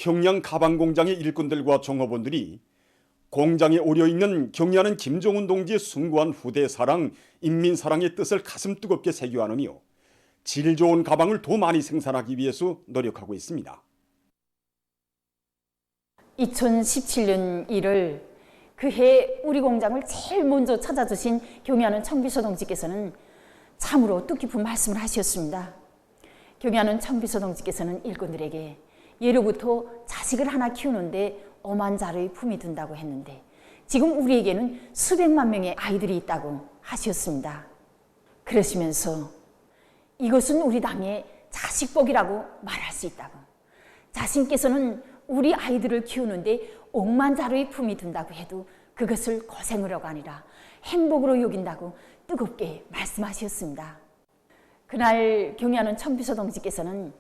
평양 가방 공장의 일꾼들과 종업원들이 공장에 오려있는 경의하는 김정은 동지의 숭고한 후대 사랑, 인민 사랑의 뜻을 가슴 뜨겁게 새겨안으며 질 좋은 가방을 더 많이 생산하기 위해서 노력하고 있습니다. 2017년 1월 그해 우리 공장을 제일 먼저 찾아주신 경의하는 청비서 동지께서는 참으로 뜻깊은 말씀을 하셨습니다. 경의하는 청비서 동지께서는 일꾼들에게 예로부터 자식을 하나 키우는데 엄한 자루의 품이 든다고 했는데 지금 우리에게는 수백만 명의 아이들이 있다고 하셨습니다. 그러시면서 이것은 우리 당의 자식복이라고 말할 수 있다고, 자신께서는 우리 아이들을 키우는데 억만 자루의 품이 든다고 해도 그것을 고생으로가 아니라 행복으로 여긴다고 뜨겁게 말씀하셨습니다. 그날 경의하는 청비서 동지께서는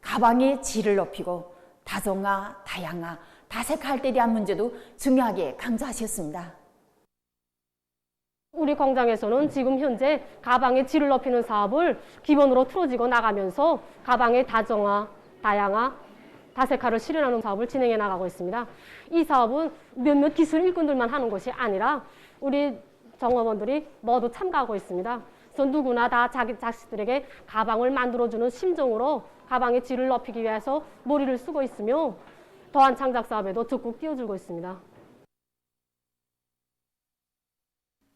가방의 질을 높이고 다정화, 다양화, 다색할 때 대한 문제도 중요하게 강조하셨습니다. 우리 공장에서는 지금 현재 가방의 질을 높이는 사업을 기본으로 틀어지고 나가면서 가방의 다정화, 다양화, 다색화를 실현하는 사업을 진행해 나가고 있습니다. 이 사업은 몇몇 기술 일꾼들만 하는 것이 아니라 우리 종업원들이 모두 참가하고 있습니다. 그래서 누구나 다 자기 자식들에게 가방을 만들어주는 심정으로 가방의 질을 높이기 위해서 머리를 쓰고 있으며 더한 창작 사업에도 적극 뛰어들고 있습니다.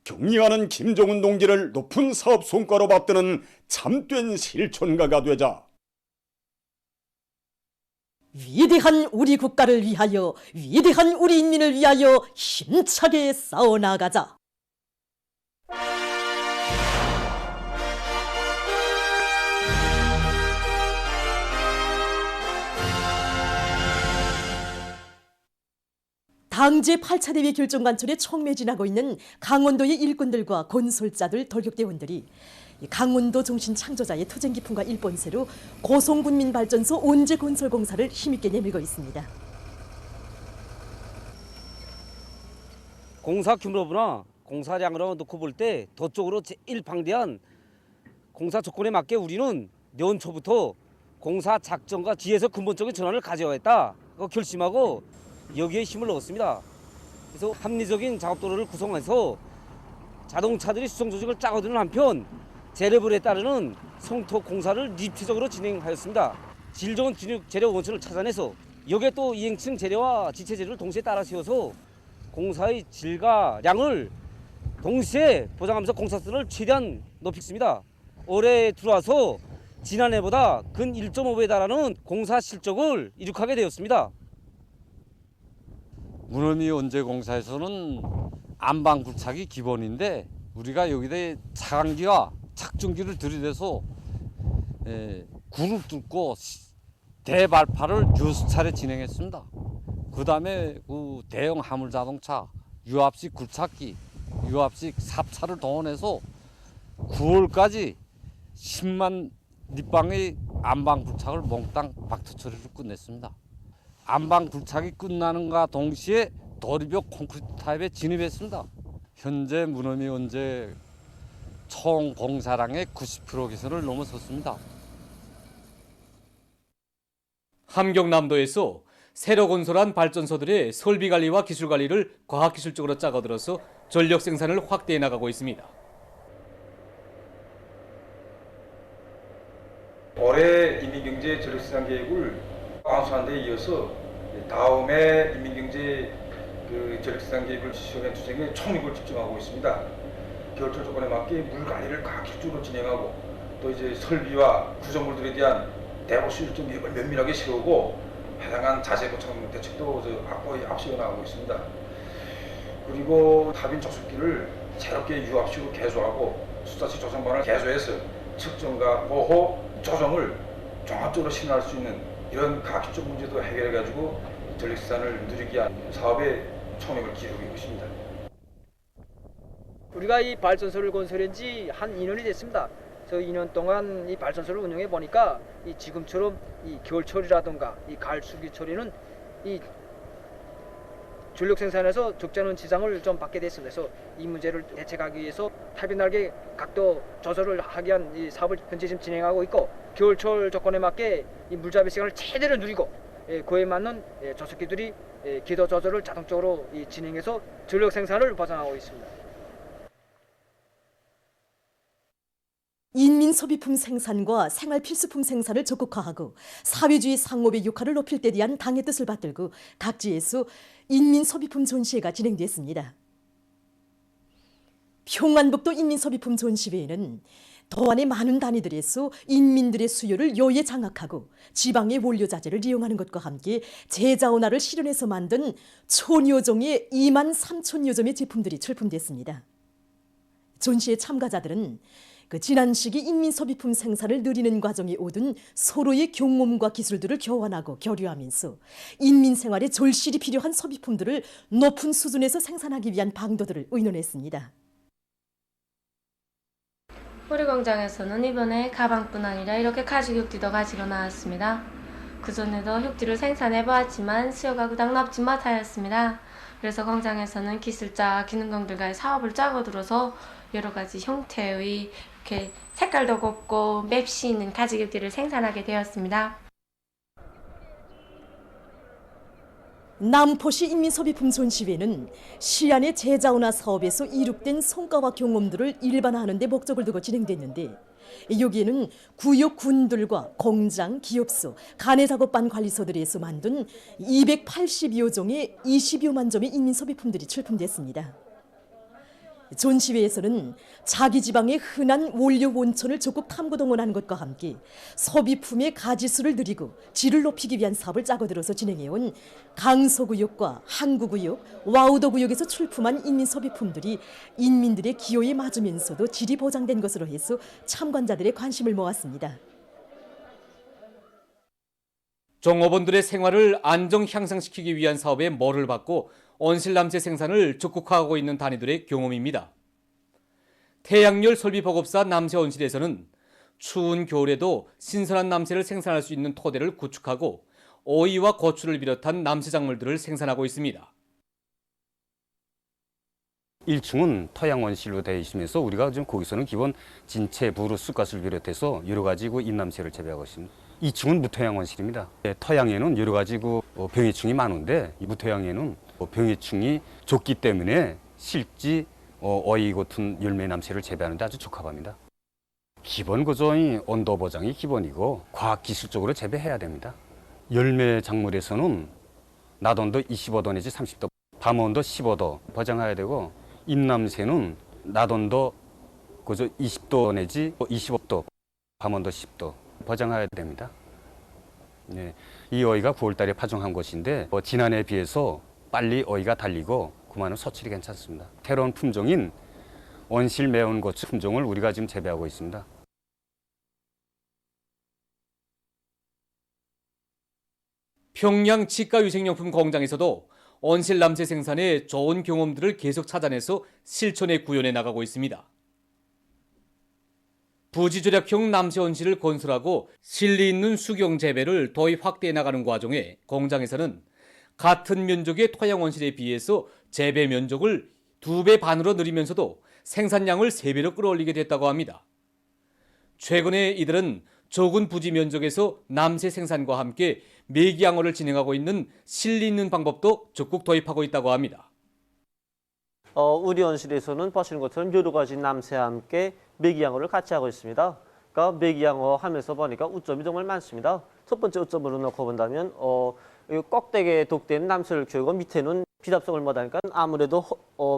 경의하는 김정은 동지를 높은 사업 성과로 받드는 참된 실천가가 되자 위대한 우리 국가를 위하여, 위대한 우리 인민을 위하여 힘차게 싸워나가자. 당제 8차 대회 결정관철에 총매진하고 있는 강원도의 일꾼들과 건설자들, 돌격대원들이 강원도 정신 창조자의 투쟁 기품과 일본세로 고성군민발전소 온제 건설 공사를 힘있게 내밀고 있습니다. 공사 규모나 공사량으로 놓고 볼 때 저쪽으로 제1방대한 공사 조건에 맞게 우리는 연초부터 공사 작전과 뒤에서 근본적인 전환을 가져야겠다 결심하고 여기에 힘을 넣었습니다. 그래서 합리적인 작업도로를 구성해서 자동차들이 수송 조직을 짜고드는 한편 재래불에 따르는 성토 공사를 입체적으로 진행하였습니다. 질 좋은 재료 원천을 찾아내서 여기에 또 이행층 재료와 지체 재료를 동시에 따라 세워서 공사의 질과 양을 동시에 보장하면서 공사수를 최대한 높였습니다. 올해 들어와서 지난해보다 근 1.5배에 달하는 공사 실적을 이룩하게 되었습니다. 문어미 온제공사에서는 안방 굴착이 기본인데 우리가 여기다 차강기와 착중기를 들이대서 굴을 뚫고 대발파를 유수차례 진행했습니다. 그 다음에 그 대형 화물자동차, 유압식 굴착기, 유압식 삽차를 동원해서 9월까지 10만 립방의 안방 굴착을 몽땅 박토 처리를 끝냈습니다. 안방 굴착이 끝나는가 동시에 도리벽 콘크리트 타입에 진입했습니다. 현재 문어미 온제 총 공사량의 90% 기선을 넘어섰습니다. 함경남도에서 새로 건설한 발전소들의 설비 관리와 기술 관리를 과학기술적으로 짜고들어서 전력 생산을 확대해 나가고 있습니다. 올해 인민경제 전력생산 계획을 완수한 데 이어서 다음에 인민경제 전력생산 계획을 시행해 투쟁에 총력을 집중하고 있습니다. 겨울철 조건에 맞게 물 관리를 과학기술적으로 진행하고 또 이제 설비와 구조물들에 대한 대보 수율적 계획을 면밀하게 세우고 해당한 자재 고착 대책도 확고히 앞세워 나가고 있습니다. 그리고 타빈 조습기를 새롭게 유압식으로 개조하고 수자식 조성반을 개조해서 측정과 보호, 조정을 종합적으로 실현할 수 있는 이런 과학기술 문제도 해결해가지고 전력생산을 누리기 위한 사업에 총력을 기울이고 있습니다. 우리가 이 발전소를 건설한 지 한 2년이 됐습니다. 그래서 2년 동안 이 발전소를 운영해 보니까 이 지금처럼 이 겨울철이라든가 이 가을 수기철에는 이 전력 생산에서 적지 않은 지장을 좀 받게 됐습니다. 그래서 이 문제를 대책하기 위해서 타빈 날개 각도 조절을 하기 위한 이 사업을 현재 지금 진행하고 있고 겨울철 조건에 맞게 이 물잡이 시간을 최대로 누리고 그에 맞는 조석기들이 기도 조절을 자동적으로 진행해서 전력 생산을 보장하고 있습니다. 인민소비품 생산과 생활필수품 생산을 적극화하고 사회주의 상업의 역할을 높일 때 대한 당의 뜻을 받들고 각지에서 인민소비품 전시회가 진행됐습니다. 평안북도 인민소비품 전시회에는 도안의 많은 단위들에서 인민들의 수요를 요에 장악하고 지방의 원료자재를 이용하는 것과 함께 제자원화를 실현해서 만든 1000여 종의 2만 3천여 점의 제품들이 출품됐습니다. 전시회 참가자들은 지난 시기 인민소비품 생산을 늘리는 과정에 얻은 서로의 경험과 기술들을 교환하고 교류하면서 인민생활에 절실히 필요한 소비품들을 높은 수준에서 생산하기 위한 방도들을 의논했습니다. 우리 공장에서는 이번에 가방뿐 아니라 이렇게 가죽 육지도 가지고 나왔습니다. 그전에도 육지를 생산해 보았지만 수요가 그닥 높지 못하였습니다. 그래서 공장에서는 기술자, 기능공들과의 사업을 짜고 들어서 여러 가지 형태의 이렇게 색깔도 곱고 맵시 있는 가죽 육지를 생산하게 되었습니다. 남포시 인민소비품 전시회는 시안의 제자원화 사업에서 이룩된 성과와 경험들을 일반화하는 데 목적을 두고 진행됐는데 여기에는 구역 군들과 공장, 기업소, 가내작업반 관리소들에서 만든 280여 종의 20여만 점의 인민소비품들이 출품됐습니다. 전시회에서는 자기 지방의 흔한 원료 원천을 적극 탐구 동원하는 것과 함께 소비품의 가지수를 늘리고 질을 높이기 위한 사업을 짜고 들어서 진행해온 강서구역과 항구구역, 와우도구역에서 출품한 인민소비품들이 인민들의 기호에 맞으면서도 질이 보장된 것으로 해서 참관자들의 관심을 모았습니다. 종업원들의 생활을 안정 향상시키기 위한 사업에 mor을 받고 온실남새 생산을 적극화하고 있는 단위들의 경험입니다. 태양열 설비보급사 남새온실에서는 추운 겨울에도 신선한 남새를 생산할 수 있는 토대를 구축하고 오이와 고추를 비롯한 남새 작물들을 생산하고 있습니다. 1층은 토양온실로 되어 있으면서 우리가 지금 거기서는 기본 진채, 부루, 쑥갓을 비롯해서 여러 가지 인남새를 재배하고 있습니다. 2층은 무토양온실입니다. 토양에는 여러 가지 병해충이 많은데 이 무토양에는 병해충이 좋기 때문에 실지 어이 같은 열매 남새를 재배하는 데 아주 적합합니다. 기본 구조의 온도 보장이 기본이고 과학기술적으로 재배해야 됩니다. 열매 작물에서는 낮 온도 25도 내지 30도, 밤 온도 15도 보장해야 되고 잎남새는 낮 온도 20도 내지 25도, 밤 온도 10도 보장해야 됩니다. 네, 이 어이가 9월 달에 파종한 것인데 지난해에 비해서 빨리 어이가 달리고 그만은 소출이 괜찮습니다. 새로운 품종인 온실 매운 고추 품종을 우리가 지금 재배하고 있습니다. 평양 치과유생용품 공장에서도 온실남새 생산에 좋은 경험들을 계속 찾아내서 실천에 구현해 나가고 있습니다. 부지조약형 남새온실을 건설하고 실리 있는 수경 재배를 도입 확대해 나가는 과정에 공장에서는 같은 면적의 토양온실에 비해서 재배 면적을 2배 반으로 늘리면서도 생산량을 3배로 끌어올리게 됐다고 합니다. 최근에 이들은 적은 부지 면적에서 남새 생산과 함께 매기양어를 진행하고 있는 실리 있는 방법도 적극 도입하고 있다고 합니다. 우리 온실에서는 보시는 것처럼 여러 가지 남새와 함께 매기양어를 같이 하고 있습니다. 그러니까 매기양어 하면서 보니까 우점이 정말 많습니다. 첫 번째 우점으로 놓고 본다면 꼭대기에 독된 남새를 키우고 밑에는 비답성을 못하니까 아무래도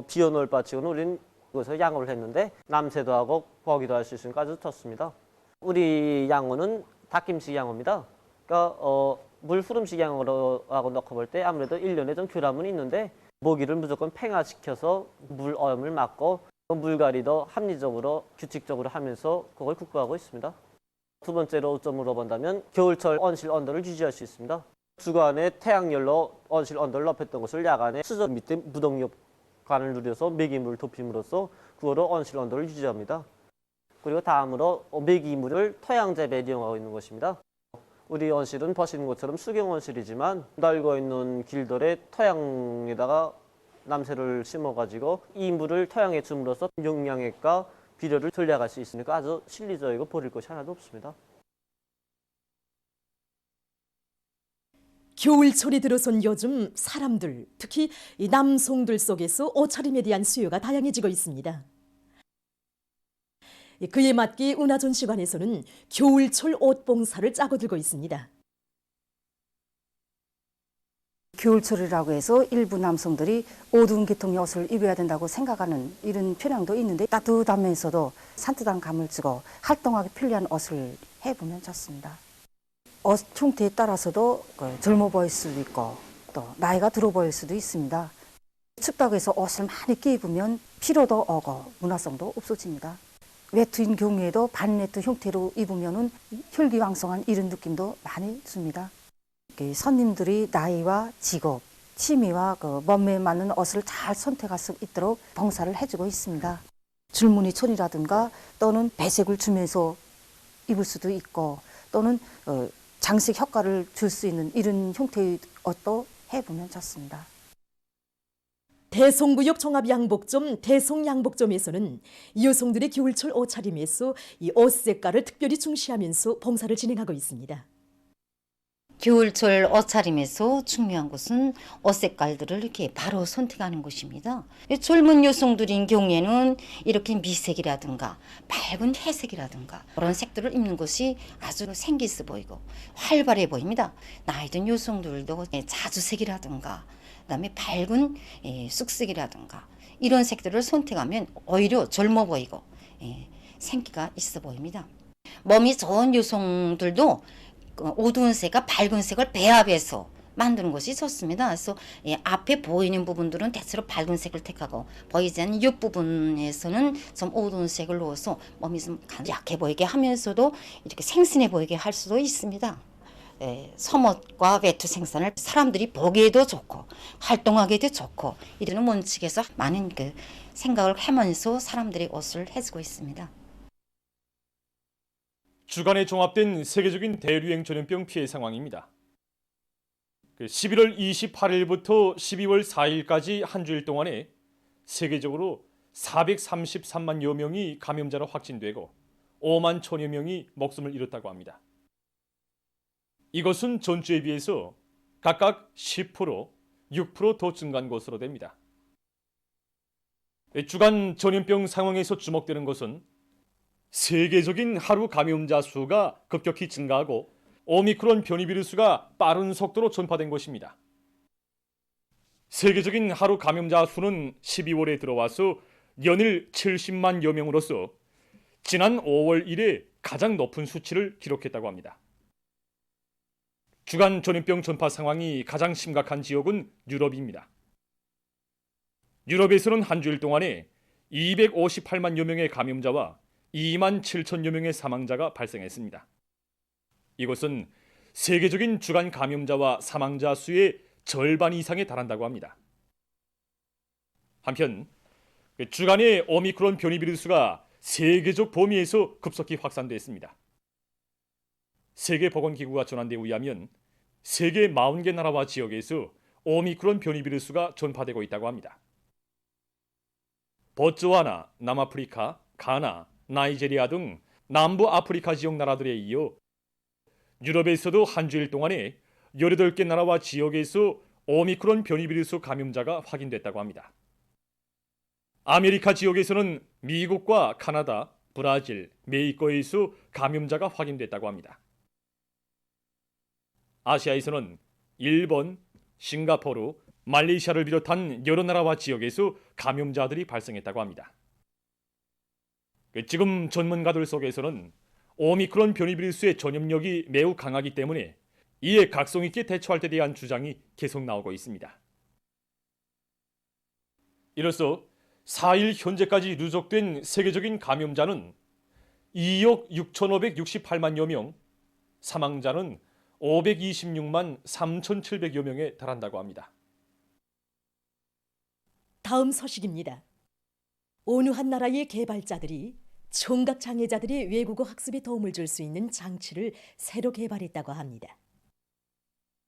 비어놓을 바치고는 우리는 그것을 양어를 했는데 남새도 하고 고기도 할 수 있으니까 아주 좋습니다. 우리 양어는 닭김식 양어입니다. 그러니까 물 흐름식 양어하고 놓고 볼 때 아무래도 1년에 좀 교란은 있는데 모기를 무조건 팽화시켜서 물 오염을 막고 물갈이도 합리적으로 규칙적으로 하면서 그걸 극복하고 있습니다. 두 번째로 우점으로 본다면 겨울철 온실 온도를 유지할 수 있습니다. 주간에 태양열로 온실 온도를 높였던 것을 야간에 수저 밑에 무동력관을 누려서 매기물을 덮임으로써 그거로 온실 온도를 유지합니다. 그리고 다음으로 매기물을 토양 재배에 이용하고 있는 것입니다. 우리 온실은 보시는 것처럼 수경 온실이지만 넓고 있는 길들의 토양에다가 남새를 심어가지고 이 물을 토양에 줌으로써 영양액과 비료를 전략할 수 있으니까 아주 실리적이고 버릴 것이 하나도 없습니다. 겨울철이 들어선 요즘 사람들, 특히 이 남성들 속에서 옷차림에 대한 수요가 다양해지고 있습니다. 그에 맞게 은하전시관에서는 겨울철 옷 봉사를 짜고 들고 있습니다. 겨울철이라고 해서 일부 남성들이 어두운 계통의 옷을 입어야 된다고 생각하는 이런 편향도 있는데, 따뜻하면서도 산뜻한 감을 주고 활동하기 편리한 옷을 해보면 좋습니다. 옷 형태에 따라서도 젊어 보일 수도 있고 또 나이가 들어 보일 수도 있습니다. 춥다고 해서 옷을 많이 끼 입으면 피로도 오고 문화성도 없어집니다. 외투인 경우에도 반외투 형태로 입으면 혈기왕성한 이런 느낌도 많이 줍니다. 손님들이 나이와 직업, 취미와 몸매에 맞는 옷을 잘 선택할 수 있도록 봉사를 해주고 있습니다. 줄무늬 천이라든가 또는 배색을 주면서 입을 수도 있고, 또는 장식 효과를 줄 수 있는 이런 형태의 옷도 해보면 좋습니다. 대성구역 종합양복점 대성양복점에서는 여성들의 겨울철 옷차림에서 이 옷 색깔을 특별히 중시하면서 봉사를 진행하고 있습니다. 겨울철 옷차림에서 중요한 것은 옷 색깔들을 이렇게 바로 선택하는 것입니다. 젊은 여성들인 경우에는 이렇게 미색이라든가 밝은 회색이라든가 그런 색들을 입는 것이 아주 생기있어 보이고 활발해 보입니다. 나이 든 여성들도 자주색이라든가 그다음에 밝은 쑥색이라든가 이런 색들을 선택하면 오히려 젊어 보이고 생기가 있어 보입니다. 몸이 좋은 여성들도 어두운 색과 밝은 색을 배합해서 만드는 것이 좋습니다. 그래서 앞에 보이는 부분들은 대체로 밝은 색을 택하고, 보이지 않는 옆부분에서는 좀 어두운 색을 넣어서 몸이 좀 약해 보이게 하면서도 이렇게 생신해 보이게 할 수도 있습니다. 소옷과 외투 생산을 사람들이 보기에도 좋고 활동하기도 좋고 이런 원칙에서 많은 생각을 하면서 사람들이 옷을 해주고 있습니다. 주간에 종합된 세계적인 대류행 전염병 피해 상황입니다. 11월 28일부터 12월 4일까지 한 주일 동안에 세계적으로 433만여 명이 감염자로 확진되고 5만 천여 명이 목숨을 잃었다고 합니다. 이것은 전주에 비해서 각각 10%, 6% 더 증가한 것으로 됩니다. 주간 전염병 상황에서 주목되는 것은 세계적인 하루 감염자 수가 급격히 증가하고 오미크론 변이 비루스가 빠른 속도로 전파된 것입니다. 세계적인 하루 감염자 수는 12월에 들어와서 연일 70만여 명으로서 지난 5월 이래 가장 높은 수치를 기록했다고 합니다. 주간 전염병 전파 상황이 가장 심각한 지역은 유럽입니다. 유럽에서는 한 주일 동안에 258만여 명의 감염자와 2만 7천여 명의 사망자가 발생했습니다. 이것은 세계적인 주간 감염자와 사망자 수의 절반 이상에 달한다고 합니다. 한편 주간의 오미크론 변이 비루스가 세계적 범위에서 급속히 확산됐습니다. 세계보건기구가 전한 데 의하면 세계 40개 나라와 지역에서 오미크론 변이 비루스가 전파되고 있다고 합니다. 보츠와나, 남아프리카, 가나, 나이제리아 등 남부 아프리카 지역 나라들에 이어 유럽에서도 한 주일 동안에 18개 나라와 지역에서 오미크론 변이 비루스 감염자가 확인됐다고 합니다. 아메리카 지역에서는 미국과 카나다, 브라질, 멕시코에서 감염자가 확인됐다고 합니다. 아시아에서는 일본, 싱가포르, 말레이시아를 비롯한 여러 나라와 지역에서 감염자들이 발생했다고 합니다. 지금 전문가들 속에서는 오미크론 변이 비루스의 전염력이 매우 강하기 때문에 이에 각성 있게 대처할 때 대한 주장이 계속 나오고 있습니다. 이로써 4일 현재까지 누적된 세계적인 감염자는 2억 6,568만여 명, 사망자는 526만 3,700여 명에 달한다고 합니다. 다음 소식입니다. 어느 한 나라의 개발자들이 청각 장애자들의 외국어 학습에 도움을 줄 수 있는 장치를 새로 개발했다고 합니다.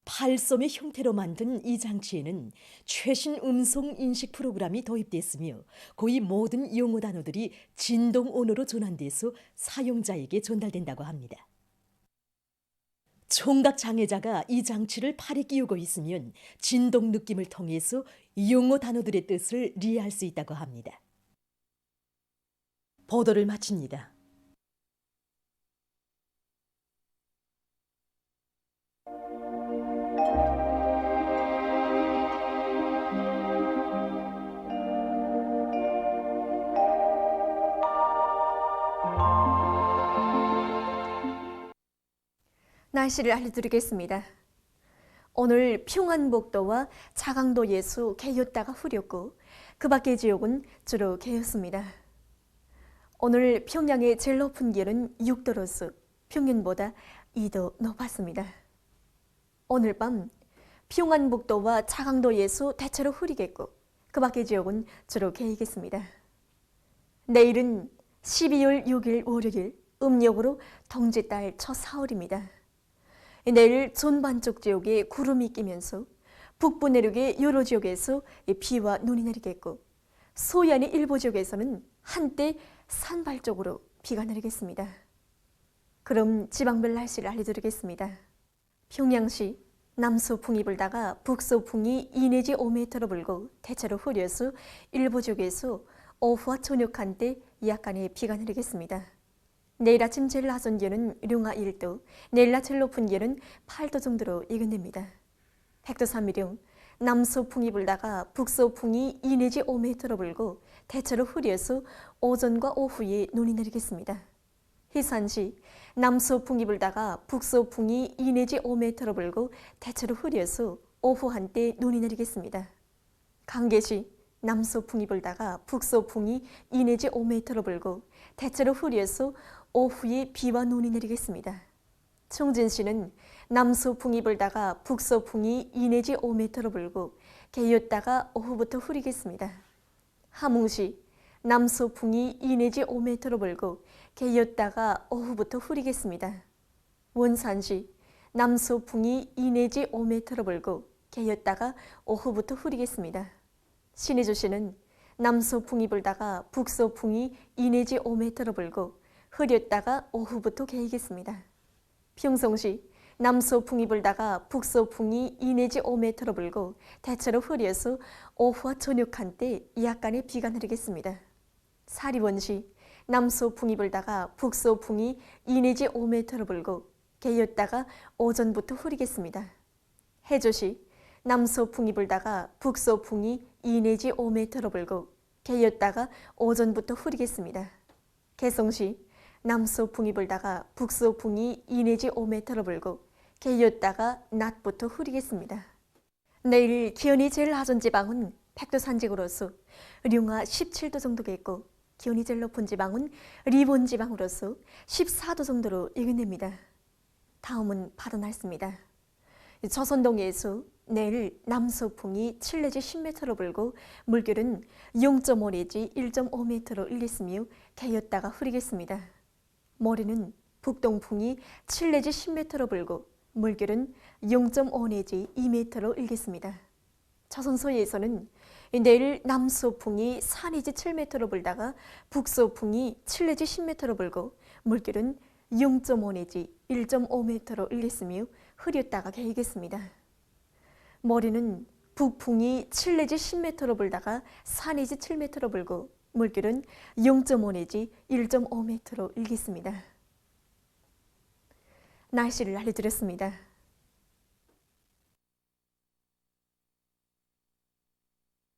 팔섬의 형태로 만든 이 장치에는 최신 음성 인식 프로그램이 도입됐으며 거의 모든 영어 단어들이 진동 언어로 전환돼서 사용자에게 전달된다고 합니다. 총각 장애자가 이 장치를 팔에 끼우고 있으면 진동 느낌을 통해서 용어 단어들의 뜻을 이해할 수 있다고 합니다. 보도를 마칩니다. 날씨를 알려드리겠습니다. 오늘 평안북도와 자강도 예수 개였다가 흐렸고 그 밖의 지역은 주로 개였습니다. 오늘 평양의 제일 높은 기온은 6도로서 평년보다 2도 높았습니다. 오늘 밤 평안북도와 자강도 예수 대체로 흐리겠고 그 밖의 지역은 주로 개이겠습니다. 내일은 12월 6일 월요일 음력으로 동짓달 첫 사흘입니다. 내일 전반쪽 지역에 구름이 끼면서 북부 내륙의 여러 지역에서 비와 눈이 내리겠고 소해안의 일부 지역에서는 한때 산발적으로 비가 내리겠습니다. 그럼 지방별 날씨를 알려드리겠습니다. 평양시 남서풍이 불다가 북서풍이 2 내지 5m로 불고 대체로 흐려서 일부 지역에서 오후와 저녁 한때 약간의 비가 내리겠습니다. 내일 아침 제일 낮은 기온은 룡아 1도, 내일 낮 제일 높은 기온은 8도 정도로 예견됩니다. 백두산미령 남서풍이 불다가 북서풍이 2 내지 5m로 불고 대체로 흐려서 오전과 오후에 눈이 내리겠습니다. 희산시 남서풍이 불다가 북서풍이 2 내지 5m로 불고 대체로 흐려서 오후 한때 눈이 내리겠습니다. 강계시 남서풍이 불다가 북서풍이 2 내지 5m로 불고 대체로 흐려서 오후에 비와 눈이 내리겠습니다. 청진시는 남서풍이 불다가 북서풍이 2 내지 5m로 불고 개였다가 오후부터 흐리겠습니다. 함흥시 남서풍이 2 내지 5m로 불고 개였다가 오후부터 흐리겠습니다. 원산시 남서풍이 2 내지 5m로 불고 개였다가 오후부터 흐리겠습니다. 신의주시는 남서풍이 불다가 북서풍이 2 내지 5m로 불고 흐렸다가 오후부터 개이겠습니다. 평성시 남서풍이 불다가 북서풍이 2 내지 5m로 불고 대체로 흐려서 오후와 저녁 한때 약간의 비가 내리겠습니다. 사리원시 남서풍이 불다가 북서풍이 2 내지 5m로 불고 개였다가 오전부터 흐리겠습니다. 해조시 남서풍이 불다가 북서풍이 2 내지 5m로 불고 개였다가 오전부터 흐리겠습니다. 개성시 남서풍이 불다가 북서풍이 2 내지 5m로 불고 개였다가 낮부터 흐리겠습니다. 내일 기온이 제일 낮은 지방은 백두산지구로서 룡아 17도 정도겠고 기온이 제일 높은 지방은 리본 지방으로서 14도 정도로 예견됩니다. 다음은 바다 날씨입니다. 조선동해에서 내일 남서풍이 7 내지 10m로 불고 물결은 0.5 내지 1.5m로 일겠으며 개였다가 흐리겠습니다. 모레는 북동풍이 7 내지 10m로 불고 물결은 0.5 내지 2m로 일겠습니다. 조선서해에서는 내일 남서풍이 4 내지 7m로 불다가 북서풍이 7 내지 10m로 불고 물결은 0.5 내지 1.5m로 일겠으며 흐렸다가 개이겠습니다. 모레는 북풍이 7 내지 10m로 불다가 4 내지 7m로 불고 물결은 0.5 내지 1.5m로 일겠습니다. 날씨를 알려드렸습니다.